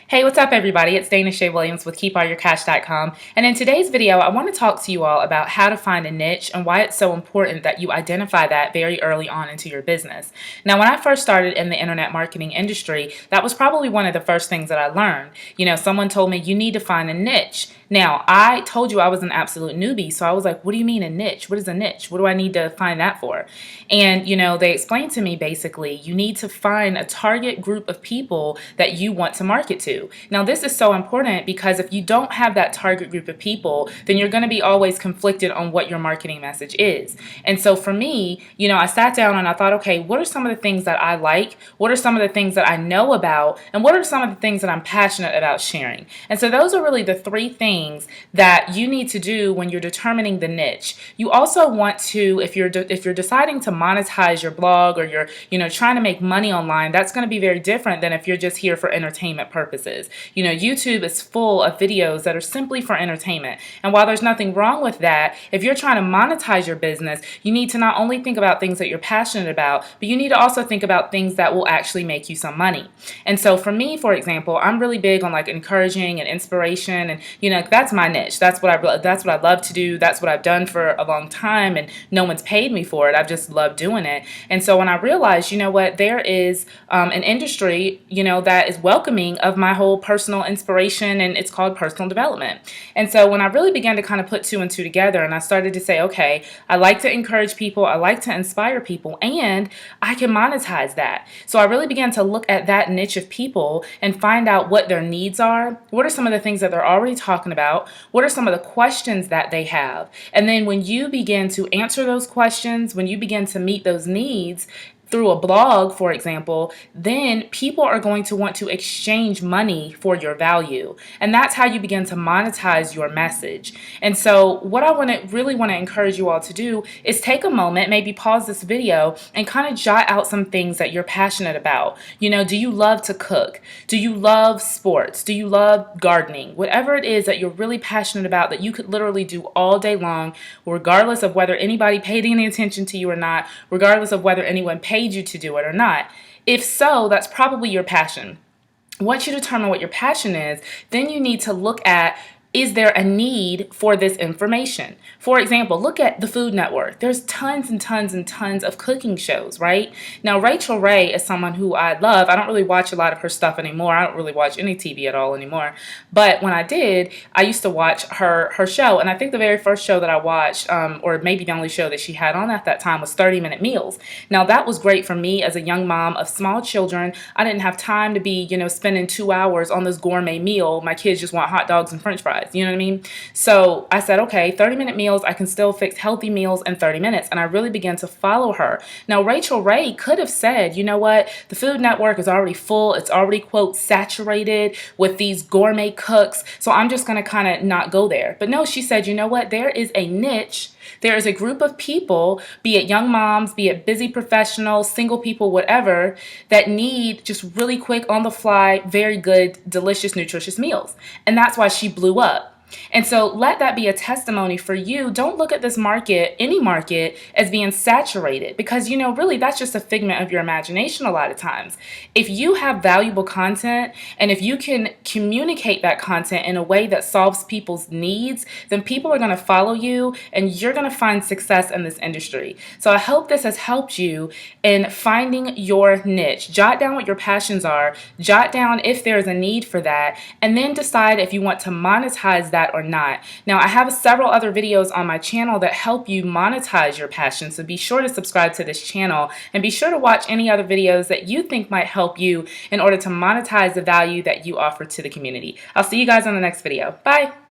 Hey, what's up everybody? It's Dana Shea Williams with KeepAllYourCash.com, and in today's video I want to talk to you all about how to find a niche and why it's so important that you identify that very early on into your business. Now, when I first started in the internet marketing industry, that was probably one of the first things that I learned. Someone told me you need to find a niche. Now, I told you I was an absolute newbie, so I was like, what do you mean a niche? What is a niche? What do I need to find that for? And, they explained to me basically, you need to find a target group of people that you want to market to. Now, this is so important because if you don't have that target group of people, then you're going to be always conflicted on what your marketing message is. And so for me, I sat down and I thought, okay, what are some of the things that I like? What are some of the things that I know about? And what are some of the things that I'm passionate about sharing? And so those are really the three things that you need to do when you're determining the niche. You also want to, if you're deciding to monetize your blog or you're trying to make money online, that's going to be very different than if you're just here for entertainment purposes. YouTube is full of videos that are simply for entertainment. And while there's nothing wrong with that, if you're trying to monetize your business, you need to not only think about things that you're passionate about, but you need to also think about things that will actually make you some money. And so for me, for example, I'm really big on like encouraging and inspiration, and that's my niche. That's what I love to do. That's what I've done for a long time, and no one's paid me for it. I've just loved doing it. And so when I realized, there is an industry, that is welcoming of my whole personal inspiration, and it's called personal development. And so when I really began to kind of put two and two together, and I started to say, okay, I like to encourage people, I like to inspire people, and I can monetize that. So I really began to look at that niche of people and find out what their needs are. What are some of the things that they're already talking about? What are some of the questions that they have? And then when you begin to answer those questions, when you begin to meet those needs, through a blog, for example, then people are going to want to exchange money for your value. And that's how you begin to monetize your message. And so what I really want to encourage you all to do is take a moment, maybe pause this video and kind of jot out some things that you're passionate about. Do you love to cook? Do you love sports? Do you love gardening? Whatever it is that you're really passionate about that you could literally do all day long, regardless of whether anybody paid any attention to you or not, regardless of whether anyone paid you to do it or not. If so, that's probably your passion. Once you determine what your passion is, then you need to look at, is there a need for this information? For example, look at the Food Network. There's tons and tons and tons of cooking shows, right? Now, Rachel Ray is someone who I love. I don't really watch a lot of her stuff anymore. I don't really watch any TV at all anymore. But when I did, I used to watch her show. And I think the very first show that I watched, or maybe the only show that she had on at that time, was 30-Minute Meals. Now, that was great for me as a young mom of small children. I didn't have time to be, spending 2 hours on this gourmet meal. My kids just want hot dogs and French fries. You know what I mean? So I said, okay, 30-minute meals, I can still fix healthy meals in 30 minutes. And I really began to follow her. Now, Rachel Ray could have said, you know what? The Food Network is already full. It's already, quote, saturated with these gourmet cooks. So I'm just going to kind of not go there. But no, she said, you know what? There is a niche. There is a group of people, be it young moms, be it busy professionals, single people, whatever, that need just really quick, on the fly, very good, delicious, nutritious meals. And that's why she blew up. And so let that be a testimony for you. Don't look at this market, any market, as being saturated, because, really that's just a figment of your imagination a lot of times. If you have valuable content and if you can communicate that content in a way that solves people's needs, then people are going to follow you and you're going to find success in this industry. So I hope this has helped you in finding your niche. Jot down what your passions are, jot down if there's a need for that, and then decide if you want to monetize that or not. Now, I have several other videos on my channel that help you monetize your passion, so be sure to subscribe to this channel and be sure to watch any other videos that you think might help you in order to monetize the value that you offer to the community. I'll see you guys on the next video. Bye!